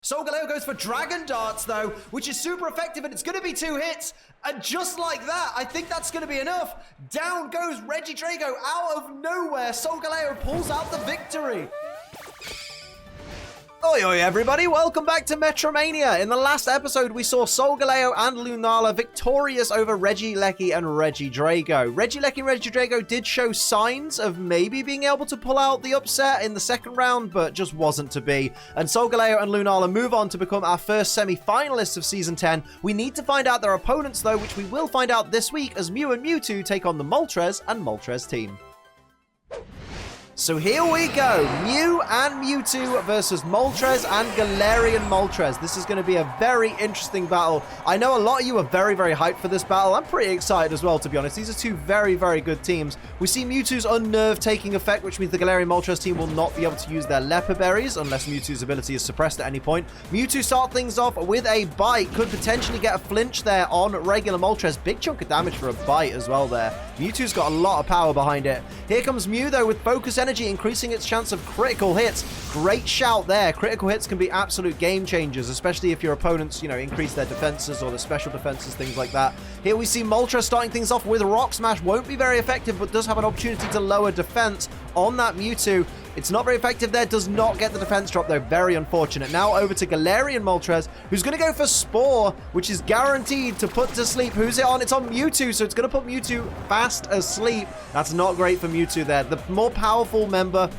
Solgaleo goes for Dragon Darts, though, which is super effective, and it's going to be 2 hits. And just like that, I think that's going to be enough. Down goes Regidrago out of nowhere. Solgaleo pulls out the victory. Oi, oi, everybody. Welcome back to MetroMania. In the last episode, we saw Solgaleo and Lunala victorious over Regieleki and Regidrago. Regieleki Regidrago did show signs of maybe being able to pull out the upset in the second round, but just wasn't to be. And Solgaleo and Lunala move on to become our first semi-finalists of Season 10. We need to find out their opponents, though, which we will find out this week as Mew and Mewtwo take on the Moltres and Moltres team. So here we go, Mew and Mewtwo versus Moltres and Galarian Moltres. This is going to be a very interesting battle. I know a lot of you are very, very hyped for this battle. I'm pretty excited as well, to be honest. These are two very, very good teams. We see Mewtwo's Unnerve taking effect, which means the Galarian Moltres team will not be able to use their Leper Berries unless Mewtwo's ability is suppressed at any point. Mewtwo start things off with a Bite. Could potentially get a flinch there on regular Moltres. Big chunk of damage for a Bite as well there. Mewtwo's got a lot of power behind it. Here comes Mew, though, with Focus Energy, increasing its chance of critical hits. Great shout there. Critical hits can be absolute game changers, especially if your opponents, increase their defenses or their special defenses, things like that. Here we see Moltres starting things off with Rock Smash. Won't be very effective, but does have an opportunity to lower defense on that Mewtwo. It's not very effective there. Does not get the defense drop, though. Very unfortunate. Now over to Galarian Moltres, who's going to go for Spore, which is guaranteed to put to sleep. Who's it on? It's on Mewtwo, so it's going to put Mewtwo fast asleep. That's not great for Mewtwo there. The more powerful member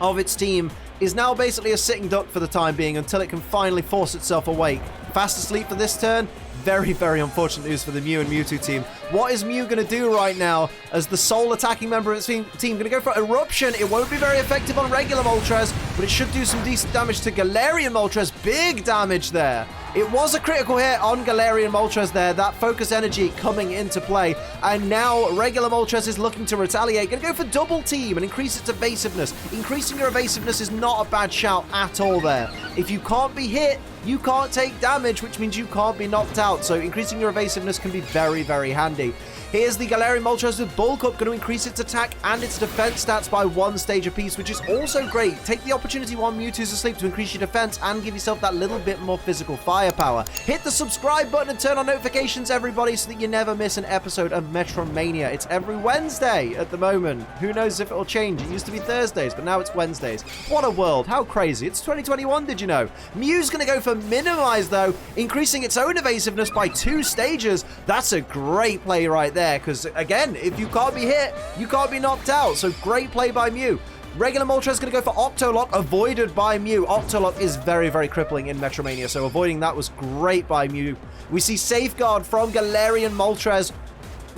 of its team is now basically a sitting duck for the time being until it can finally force itself awake. Fast asleep for this turn. Very, very unfortunate news for the Mew and Mewtwo team. What is Mew going to do right now as the sole attacking member of its team? Going to go for Eruption. It won't be very effective on regular Moltres, but it should do some decent damage to Galarian Moltres. Big damage there. It was a critical hit on Galarian Moltres there. That Focus Energy coming into play. And now regular Moltres is looking to retaliate. Going to go for Double Team and increase its evasiveness. Increasing your evasiveness is not a bad shout at all there. If you can't be hit, you can't take damage, which means you can't be knocked out. So increasing your evasiveness can be very, very handy. Here's the Galarian Moltres with Bulk Up, going to increase its attack and its defense stats by 1 stage apiece, which is also great. Take the opportunity while Mewtwo's asleep to increase your defense and give yourself that little bit more physical firepower. Hit the subscribe button and turn on notifications, everybody, so that you never miss an episode of MetroMania. It's every Wednesday at the moment. Who knows if it'll change? It used to be Thursdays, but now it's Wednesdays. What a world. How crazy. It's 2021, did you know? Mew's going to go for Minimize, though, increasing its own evasiveness by 2 stages. That's a great play right there. Because, again, if you can't be hit, you can't be knocked out. So, great play by Mew. Regular Moltres is going to go for Octolock, avoided by Mew. Octolock is very, very crippling in Metromania, so avoiding that was great by Mew. We see Safeguard from Galarian Moltres.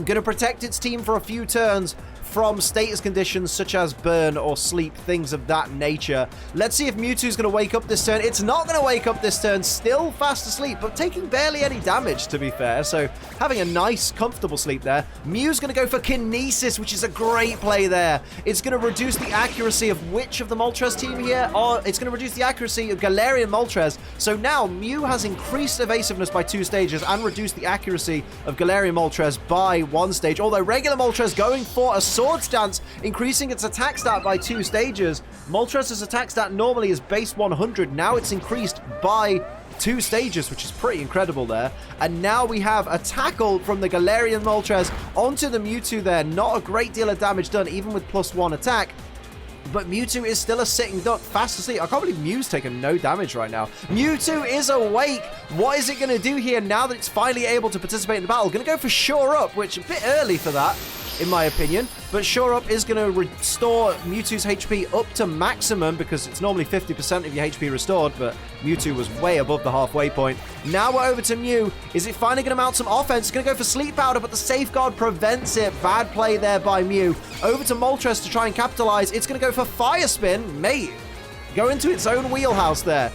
Going to protect its team for a few turns from status conditions such as burn or sleep, things of that nature. Let's see if Mewtwo's going to wake up this turn. It's not going to wake up this turn. Still fast asleep, but taking barely any damage, to be fair. So having a nice, comfortable sleep there. Mew's going to go for Kinesis, which is a great play there. It's going to reduce the accuracy of which of the Moltres team here? Or it's going to reduce the accuracy of Galarian Moltres. So now Mew has increased evasiveness by 2 stages and reduced the accuracy of Galarian Moltres by 1 stage. Although regular Moltres going for a Sword Stance, increasing its attack stat by 2 stages. Moltres' attack stat normally is base 100. Now it's increased by 2 stages, which is pretty incredible there. And now we have a tackle from the Galarian Moltres onto the Mewtwo there. Not a great deal of damage done, even with +1 attack. But Mewtwo is still a sitting duck, fast asleep. I can't believe Mew's taken no damage right now. Mewtwo is awake. What is it going to do here now that it's finally able to participate in the battle? Going to go for Shore Up, which is a bit early for that, in my opinion. But Shore Up is going to restore Mewtwo's HP up to maximum because it's normally 50% of your HP restored, but Mewtwo was way above the halfway point. Now we're over to Mew. Is it finally going to mount some offense? It's going to go for Sleep Powder, but the Safeguard prevents it. Bad play there by Mew. Over to Moltres to try and capitalize. It's going to go for Fire Spin. Mate, go into its own wheelhouse there.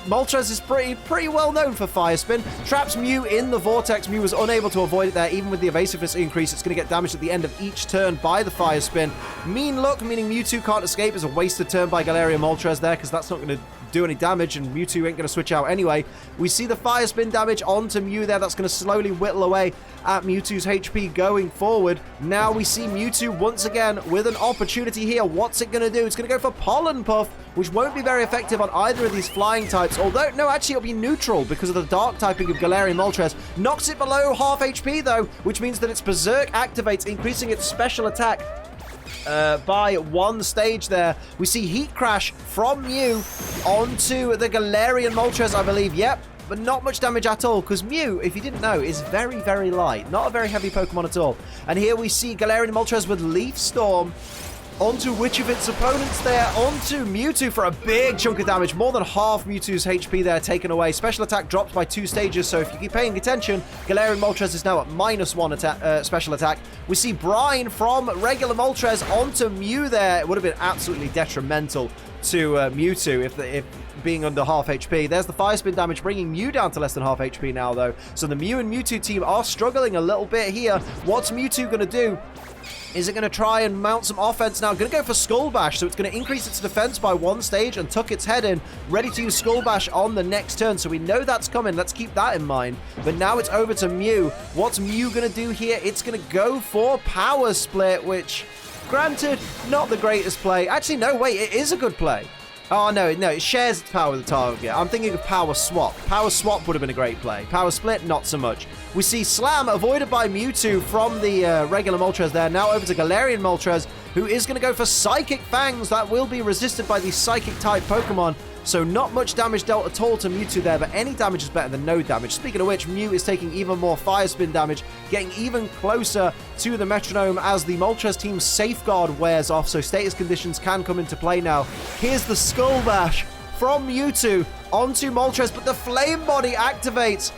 Moltres is pretty well known for Fire Spin. Traps Mew in the Vortex. Mew was unable to avoid it there. Even with the evasiveness increase, it's going to get damaged at the end of each turn by the Fire Spin. Mean Look, meaning Mewtwo can't escape, is a wasted turn by Galarian Moltres there, because that's not going to do any damage, and Mewtwo ain't going to switch out anyway. We see the Fire Spin damage onto Mew there. That's going to slowly whittle away at Mewtwo's HP going forward. Now we see Mewtwo once again with an opportunity here. What's it going to do? It's going to go for Pollen Puff, which won't be very effective on either of these flying types. Although, no, actually, it'll be neutral because of the dark typing of Galarian Moltres. Knocks it below half HP, though, which means that its Berserk activates, increasing its special attack by 1 stage there. We see Heat Crash from Mew onto the Galarian Moltres, I believe. Yep. But not much damage at all, because Mew, if you didn't know, is very, very light. Not a very heavy Pokemon at all. And here we see Galarian Moltres with Leaf Storm onto which of its opponents there? Onto Mewtwo for a big chunk of damage. More than half Mewtwo's HP there taken away. Special attack drops by 2 stages, so if you keep paying attention, Galarian Moltres is now at -1 special attack. We see Brine from regular Moltres onto Mew there. It would have been absolutely detrimental to Mewtwo if being under half HP. There's the Fire Spin damage, bringing Mew down to less than half HP now, though. So the Mew and Mewtwo team are struggling a little bit here. What's Mewtwo going to do? Is it going to try and mount some offense now? Going to go for Skull Bash, so it's going to increase its defense by 1 stage and tuck its head in, ready to use Skull Bash on the next turn. So we know that's coming. Let's keep that in mind. But now it's over to Mew. What's Mew going to do here? It's going to go for Power Split, which, granted, not the greatest play. Actually, no, wait, it is a good play. Oh, no, it shares its power with the target. I'm thinking of Power Swap. Power Swap would have been a great play. Power Split, not so much. We see Slam avoided by Mewtwo from the regular Moltres there. Now over to Galarian Moltres, who is going to go for Psychic Fangs. That will be resisted by these Psychic-type Pokemon. So not much damage dealt at all to Mewtwo there, but any damage is better than no damage. Speaking of which, Mew is taking even more Fire Spin damage, getting even closer to the Metronome as the Moltres team's Safeguard wears off, so status conditions can come into play now. Here's the Skull Bash from Mewtwo onto Moltres, but the Flame Body activates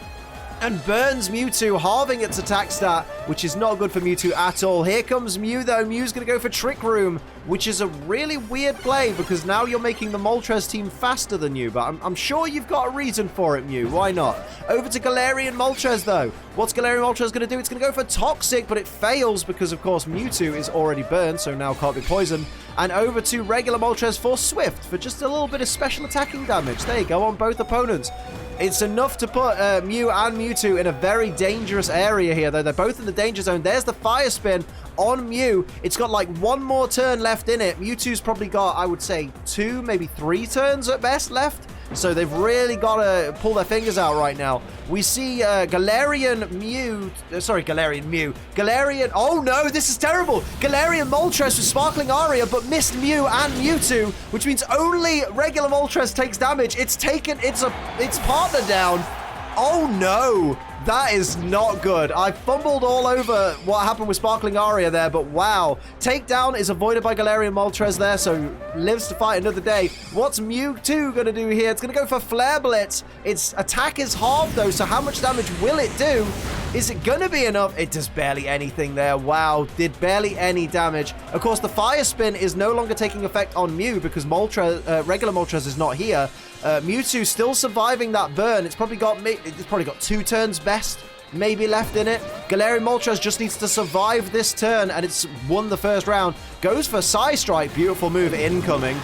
and burns Mewtwo, halving its attack stat, which is not good for Mewtwo at all. Here comes Mew, though. Mew's going to go for Trick Room, which is a really weird play because now you're making the Moltres team faster than you, but I'm sure you've got a reason for it, Mew. Why not? Over to Galarian Moltres, though. What's Galarian Moltres going to do? It's going to go for Toxic, but it fails because, of course, Mewtwo is already burned, so now can't be poisoned. And over to regular Moltres for Swift for just a little bit of special attacking damage. There you go, on both opponents. It's enough to put Mew and Mewtwo in a very dangerous area here, though. They're both in the danger zone. There's the Fire Spin on Mew. It's got like 1 more turn left in it. Mewtwo's probably got, I would say, 2, maybe 3 turns at best left. So they've really got to pull their fingers out right now. We see Galarian Mew. Oh no, this is terrible. Galarian Moltres with Sparkling Aria, but missed Mew and Mewtwo, which means only regular Moltres takes damage. It's taken its partner down. Oh no. That is not good. I fumbled all over what happened with Sparkling Aria there, but wow. Takedown is avoided by Galarian Moltres there, so lives to fight another day. What's Mewtwo going to do here? It's going to go for Flare Blitz. Its attack is halved, though, so how much damage will it do? Is it going to be enough? It does barely anything there. Wow, did barely any damage. Of course, the Fire Spin is no longer taking effect on Mew because regular Moltres is not here. Mewtwo still surviving that burn. It's probably got 2 turns best maybe left in it. Galarian Moltres just needs to survive this turn, and it's won the first round. Goes for Psy Strike. Beautiful move incoming.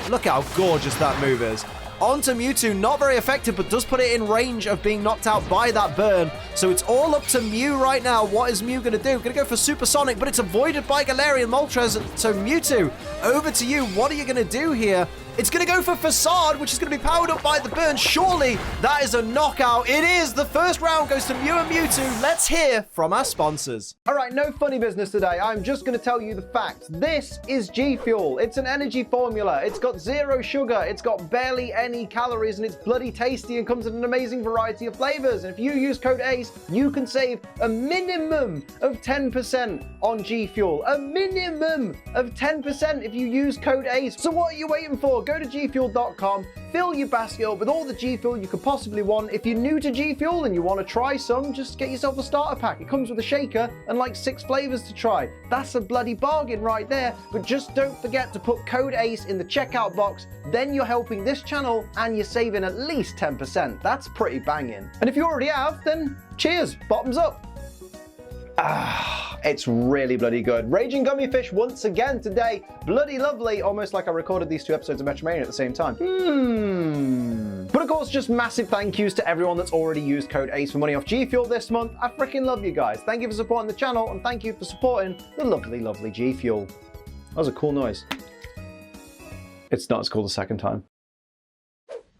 Look how gorgeous that move is. Onto Mewtwo, not very effective, but does put it in range of being knocked out by that burn. So it's all up to Mew right now. What is Mew going to do? Going to go for Supersonic, but it's avoided by Galarian Moltres. So Mewtwo, over to you. What are you going to do here? It's going to go for Facade, which is going to be powered up by the burn. Surely that is a knockout. It is. The first round goes to Mew and Mewtwo. Let's hear from our sponsors. All right, no funny business today. I'm just going to tell you the facts. This is G Fuel. It's an energy formula. It's got 0 sugar. It's got barely any calories, and it's bloody tasty and comes in an amazing variety of flavors. And if you use code ACE, you can save a minimum of 10% on G Fuel. A minimum of 10% if you use code ACE. So what are you waiting for? Go to gfuel.com, fill your basket up with all the G Fuel you could possibly want. If you're new to G Fuel and you want to try some, just get yourself a starter pack. It comes with a shaker and like 6 flavors to try. That's a bloody bargain right there. But just don't forget to put code ACE in the checkout box. Then you're helping this channel and you're saving at least 10%. That's pretty banging. And if you already have, then cheers, bottoms up. It's really bloody good. Raging Gummy Fish once again today. Bloody lovely. Almost like I recorded these 2 episodes of MetroMania at the same time. But of course, just massive thank yous to everyone that's already used code ACE for money off G Fuel this month. I freaking love you guys. Thank you for supporting the channel, and thank you for supporting the lovely, lovely G Fuel. That was a cool noise. it's not as cool the second time.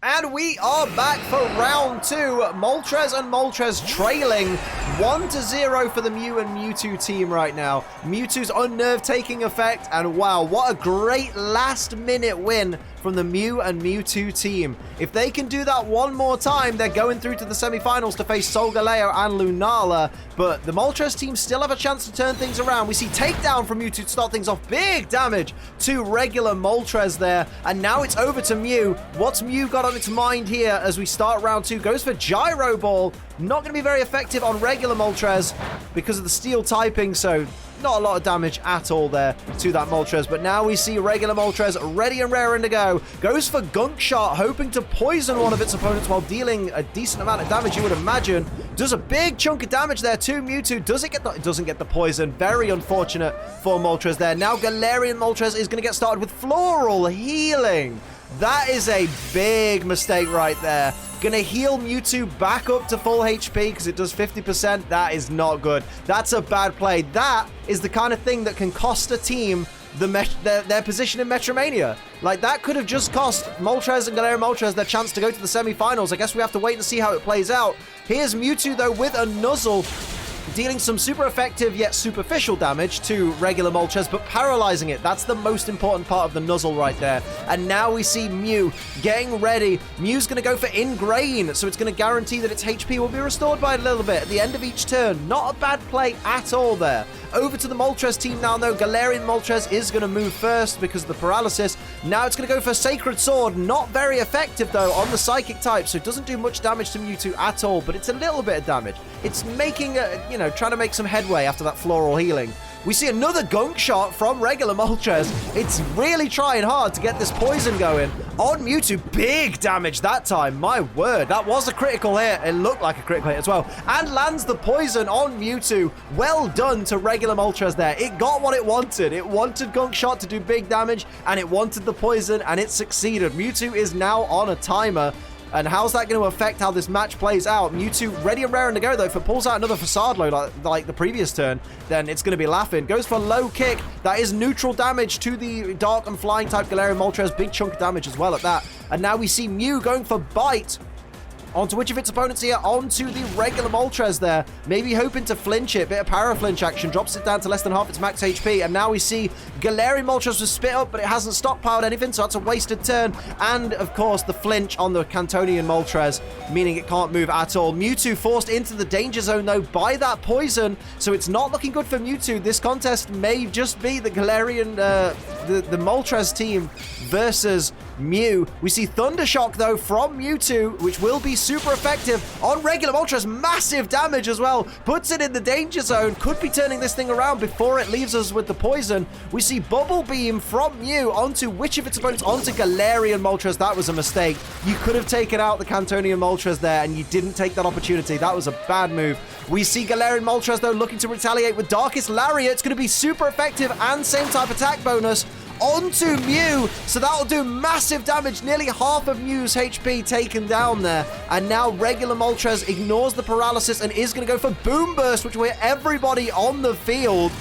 And we are back for round 2. Moltres and Moltres trailing 1-0 for the Mew and Mewtwo team right now. Mewtwo's Unnerve taking effect, and wow, what a great last-minute win from the Mew and Mewtwo team. If they can do that one more time, they're going through to the semifinals to face Solgaleo and Lunala, but the Moltres team still have a chance to turn things around. We see takedown from Mewtwo to start things off. Big damage to regular Moltres there, and now it's over to Mew. What's Mew got on its mind here as we start round 2? Goes for Gyro Ball. Not going to be very effective on regular Moltres because of the steel typing, so not a lot of damage at all there to that Moltres. But now we see regular Moltres ready and raring to go. Goes for Gunk Shot, hoping to poison one of its opponents while dealing a decent amount of damage, you would imagine. Does a big chunk of damage there to Mewtwo. It doesn't get the poison. Very unfortunate for Moltres there. Now Galarian Moltres is going to get started with Floral Healing. That is a big mistake right there. Gonna heal Mewtwo back up to full HP because it does 50%. That is not good. That's a bad play. That is the kind of thing that can cost a team their position in Metromania. Like, that could have just cost Moltres and Galarian Moltres their chance to go to the semifinals. I guess we have to wait and see how it plays out. Here's Mewtwo, though, with a Nuzzle, dealing some super effective yet superficial damage to regular Moltres, but paralyzing it. That's the most important part of the Nuzzle right there. And now we see Mew getting ready. Mew's going to go for Ingrain, so it's going to guarantee that its HP will be restored by a little bit at the end of each turn. Not a bad play at all there. Over to the Moltres team now, though. Galarian Moltres is going to move first because of the paralysis. Now it's going to go for Sacred Sword. Not very effective, though, on the Psychic type, so it doesn't do much damage to Mewtwo at all, but it's a little bit of damage. It's making, trying to make some headway after that Floral Healing. We see another Gunk Shot from regular Moltres. It's really trying hard to get this poison going on Mewtwo. Big damage that time. My word, that was a critical hit. It looked like a critical hit as well. And lands the poison on Mewtwo. Well done to regular Moltres there. It got what it wanted. It wanted Gunk Shot to do big damage, and it wanted the poison, and it succeeded. Mewtwo is now on a timer. And how's that going to affect how this match plays out? Mewtwo ready and raring to go, though. If it pulls out another Facade Load like the previous turn, then it's going to be laughing. Goes for Low Kick. That is neutral damage to the Dark and Flying type Galarian Moltres. Big chunk of damage as well at that. And now we see Mew going for Bite onto which of its opponents here? Onto the regular Moltres there. Maybe hoping to flinch it. Bit of Para Flinch action. Drops it down to less than half its max HP. And now we see Galarian Moltres was spit up, but it hasn't stockpiled anything, so that's a wasted turn. And, of course, the flinch on the Cantonian Moltres, meaning it can't move at all. Mewtwo forced into the danger zone, though, by that poison, so it's not looking good for Mewtwo. This contest may just be the Galarian, the Moltres team versus Mew. We see Thunder Shock, though, from Mewtwo, which will be super effective on regular Moltres. Massive damage as well. Puts it in the danger zone. Could be turning this thing around before it leaves us with the poison. We see Bubble Beam from Mew onto which of its opponents? Onto Galarian Moltres. That was a mistake. You could have taken out the Cantonian Moltres there, and you didn't take that opportunity. That was a bad move. We see Galarian Moltres, though, looking to retaliate with Darkest Lariat. It's going to be super effective and same type attack bonus onto Mew, so that'll do massive damage. Nearly half of Mew's HP taken down there. And now regular Moltres ignores the paralysis and is going to go for Boom Burst, which will hit everybody on the field.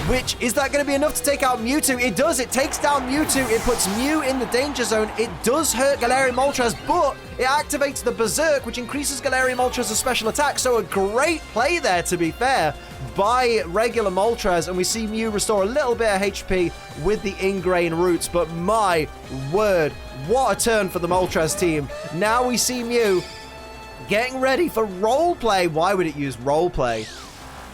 Which, is that going to be enough to take out Mewtwo? It does. It takes down Mewtwo. It puts Mew in the danger zone. It does hurt Galarian Moltres, but it activates the Berserk, which increases Galarian Moltres' special attack. So a great play there, to be fair, by regular Moltres. And we see Mew restore a little bit of HP with the Ingrain Roots. But my word, what a turn for the Moltres team. Now we see Mew getting ready for Roleplay. Why would it use Roleplay?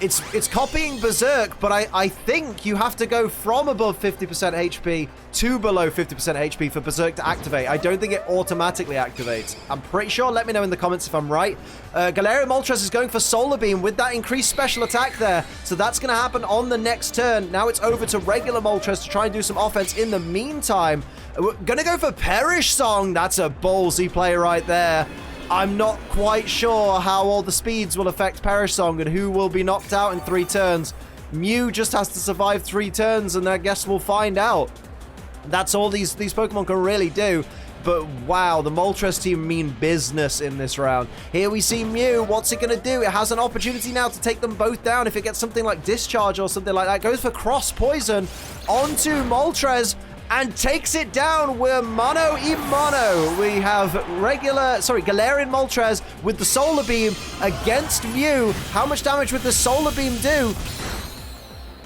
It's copying Berserk, but I think you have to go from above 50% HP to below 50% HP for Berserk to activate. I don't think it automatically activates. I'm pretty sure. Let me know in the comments if I'm right. Galarian Moltres is going for Solar Beam with that increased special attack there. So that's going to happen on the next turn. Now it's over to regular Moltres to try and do some offense. In the meantime, we're going to go for Perish Song. That's a ballsy play right there. I'm not quite sure how all the speeds will affect Perish Song and who will be knocked out in 3 turns. Mew just has to survive 3 turns, and I guess we'll find out. That's all these Pokemon can really do. But wow, the Moltres team mean business in this round. Here we see Mew. What's it going to do? It has an opportunity now to take them both down if it gets something like Discharge or something like that. Goes for Cross Poison onto Moltres. and takes it down. We're mono e mono. We have Galarian Moltres with the Solar Beam against Mew. How much damage would the Solar Beam do?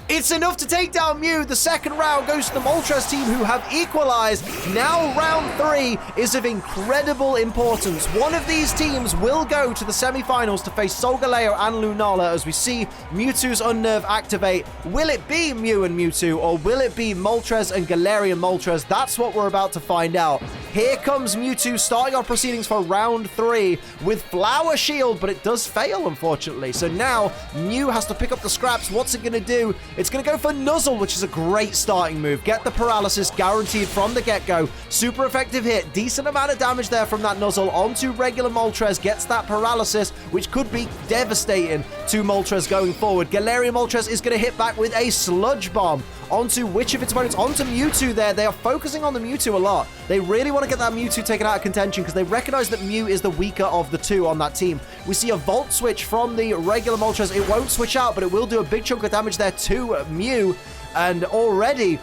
It's enough to take down Mew. The second round goes to the Moltres team, who have equalized. Now round 3 is of incredible importance. One of these teams will go to the semifinals to face Solgaleo and Lunala as we see Mewtwo's Unnerve activate. Will it be Mew and Mewtwo, or will it be Moltres and Galarian Moltres? That's what we're about to find out. Here comes Mewtwo starting our proceedings for round 3 with Flower Shield, but it does fail, unfortunately. So now Mew has to pick up the scraps. What's it going to do? It's going to go for Nuzzle, which is a great starting move. Get the paralysis guaranteed from the get-go. Super effective hit. Decent amount of damage there from that Nuzzle onto regular Moltres. Gets that paralysis, which could be devastating to Moltres going forward. Galarian Moltres is going to hit back with a Sludge Bomb onto which of its opponents? Onto Mewtwo there. They are focusing on the Mewtwo a lot. They really want to get that Mewtwo taken out of contention because they recognize that Mew is the weaker of the two on that team. We see a Volt Switch from the regular Moltres. It won't switch out, but it will do a big chunk of damage there to Mew. And already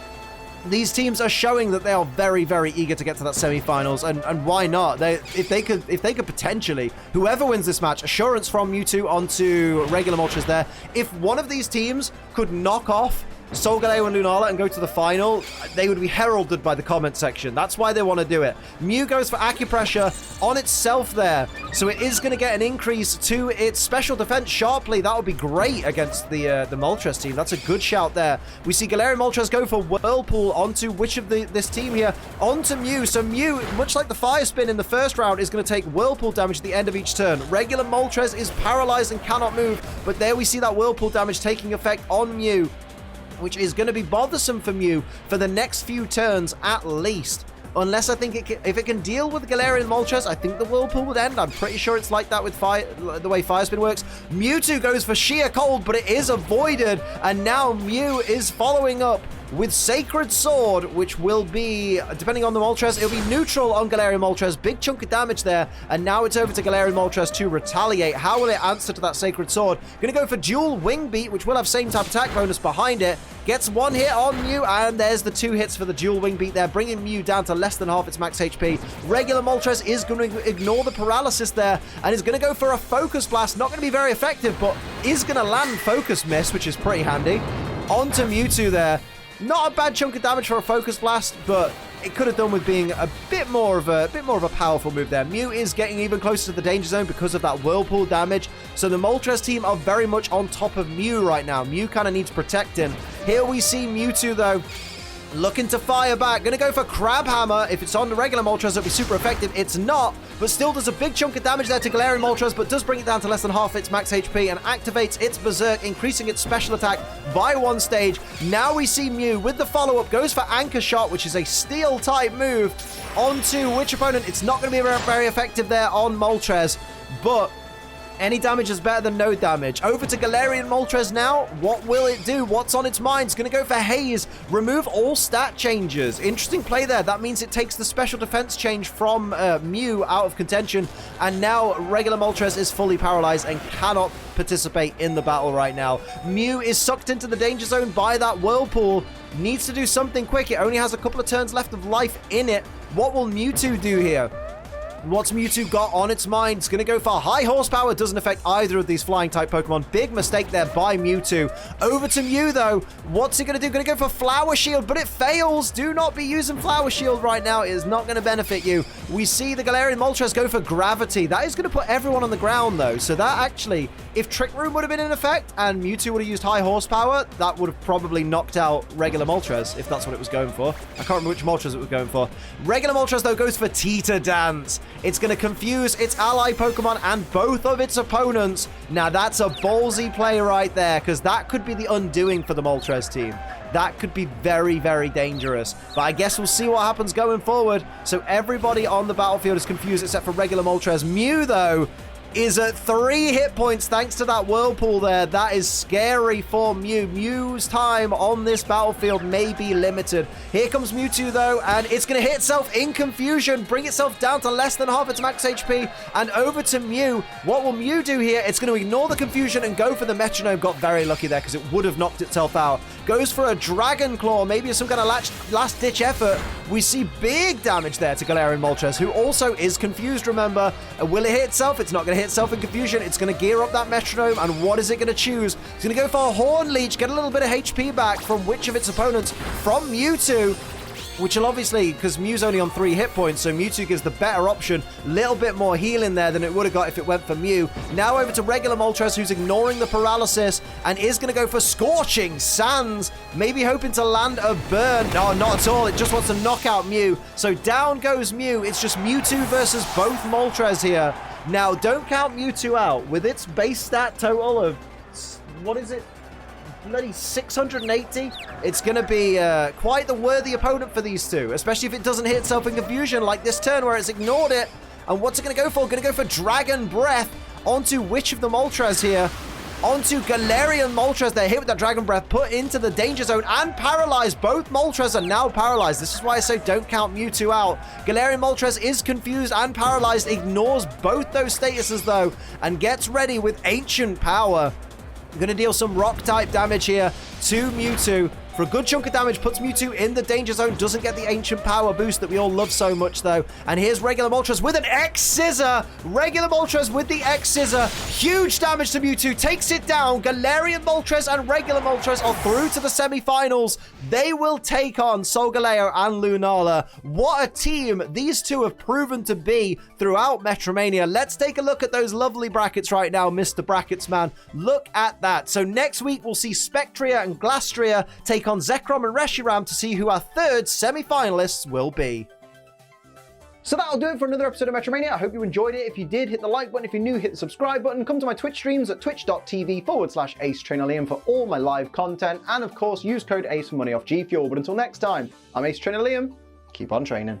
these teams are showing that they are very, very eager to get to that semifinals, and why not? If they could potentially, whoever wins this match, assurance from Mewtwo onto regular Moltres there. If one of these teams could knock off Solgaleo and Lunala and go to the final, they would be heralded by the comment section. That's why they want to do it. Mew goes for Acupressure on itself there, so it is going to get an increase to its special defense sharply. That would be great against the Moltres team. That's a good shout there. We see Galarian Moltres go for Whirlpool onto which of this team here? Onto Mew. So Mew, much like the Fire Spin in the first round, is going to take Whirlpool damage at the end of each turn. Regular Moltres is paralyzed and cannot move, but there we see that Whirlpool damage taking effect on Mew, which is going to be bothersome for Mew for the next few turns at least. Unless I think if it can deal with Galarian Moltres, I think the Whirlpool would end. I'm pretty sure it's like that with the way Fire Spin works. Mewtwo goes for Sheer Cold, but it is avoided. And now Mew is following up with Sacred Sword, which will be, depending on the Moltres, it'll be neutral on Galarian Moltres. Big chunk of damage there. And now it's over to Galarian Moltres to retaliate. How will it answer to that Sacred Sword? Going to go for Dual Wing Beat, which will have same type attack bonus behind it. Gets one hit on Mew, and there's the 2 hits for the Dual Wing Beat there, bringing Mew down to less than half its max HP. Regular Moltres is going to ignore the paralysis there, and is going to go for a Focus Blast. Not going to be very effective, but is going to land Focus Miss, which is pretty handy. Onto Mewtwo there. Not a bad chunk of damage for a Focus Blast, but it could have done with being a bit more of a powerful move there. Mew is getting even closer to the danger zone because of that Whirlpool damage. So the Moltres team are very much on top of Mew right now. Mew kind of needs protecting. Here we see Mewtwo though, looking to fire back. Gonna go for Crab Hammer. If it's on the regular Moltres, it'll be super effective. It's not, but still does a big chunk of damage there to Galarian Moltres, but does bring it down to less than half its max HP and activates its Berserk, increasing its special attack by 1 stage. Now we see Mew with the follow-up, goes for Anchor Shot, which is a Steel-type move, onto which opponent? It's not going to be very effective there on Moltres, but any damage is better than no damage. Over to Galarian Moltres now. What will it do? What's on its mind? It's going to go for Haze. Remove all stat changes. Interesting play there. That means it takes the special defense change from Mew out of contention. And now regular Moltres is fully paralyzed and cannot participate in the battle right now. Mew is sucked into the danger zone by that Whirlpool. Needs to do something quick. It only has a couple of turns left of life in it. What will Mewtwo do here? What's Mewtwo got on its mind? It's going to go for High Horsepower. Doesn't affect either of these flying-type Pokemon. Big mistake there by Mewtwo. Over to Mew, though. What's it going to do? Going to go for Flower Shield, but it fails. Do not be using Flower Shield right now. It is not going to benefit you. We see the Galarian Moltres go for Gravity. That is going to put everyone on the ground, though. So that actually, if Trick Room would have been in effect and Mewtwo would have used High Horsepower, that would have probably knocked out regular Moltres, if that's what it was going for. I can't remember which Moltres it was going for. Regular Moltres, though, goes for Teeter Dance. It's going to confuse its ally Pokemon and both of its opponents. Now, that's a ballsy play right there, because that could be the undoing for the Moltres team. That could be very, very dangerous. But I guess we'll see what happens going forward. So everybody on the battlefield is confused except for regular Moltres. Mew, though, is at 3 hit points thanks to that Whirlpool there. That is scary for Mew. Mew's time on this battlefield may be limited. Here comes Mewtwo, though, and it's going to hit itself in confusion, bring itself down to less than half its max HP, and over to Mew. What will Mew do here? It's going to ignore the confusion and go for the Metronome. Got very lucky there because it would have knocked itself out. Goes for a Dragon Claw, maybe some kind of last-ditch effort. We see big damage there to Galarian Moltres, who also is confused, remember. And will it hit itself? It's not going to hit itself in confusion. It's going to gear up that Metronome, and what is it going to choose? It's going to go for a Horn Leech, get a little bit of HP back from which of its opponents? From Mewtwo, which will obviously, because Mew's only on 3 hit points, so Mewtwo gives the better option. Little bit more healing there than it would have got if it went for Mew. Now over to regular Moltres, who's ignoring the paralysis and is going to go for Scorching Sands. Maybe hoping to land a burn. No, not at all. It just wants to knock out Mew. So down goes Mew. It's just Mewtwo versus both Moltres here. Now, don't count Mewtwo out. With its base stat total of, what is it? Bloody 680. It's going to be quite the worthy opponent for these two, especially if it doesn't hit itself in confusion like this turn where it's ignored it. And what's it going to go for? Going to go for Dragon Breath onto which of the Moltres here? Onto Galarian Moltres. They're hit with that Dragon Breath, put into the danger zone and paralyzed. Both Moltres are now paralyzed. This is why I say don't count Mewtwo out. Galarian Moltres is confused and paralyzed, ignores both those statuses though, and gets ready with Ancient Power. I'm going to deal some rock-type damage here to Mewtwo. For a good chunk of damage, puts Mewtwo in the danger zone. Doesn't get the Ancient Power boost that we all love so much, though. And here's regular Moltres with an X-Scissor. Regular Moltres with the X-Scissor. Huge damage to Mewtwo. Takes it down. Galarian Moltres and regular Moltres are through to the semifinals. They will take on Solgaleo and Lunala. What a team these two have proven to be throughout Metromania. Let's take a look at those lovely brackets right now, Mr. Brackets Man. Look at that. So next week, we'll see Spectrier and Glastrier take on Zekrom and Reshiram to see who our third semi-finalists will be. So that'll do it for another episode of Metromania. I hope you enjoyed it. If you did, hit the like button. If you're new, hit the subscribe button. Come to my Twitch streams at twitch.tv/AceTrainerLiam for all my live content. And of course, use code ACE for money off G Fuel. But until next time, I'm Ace Trainer Liam. Keep on training.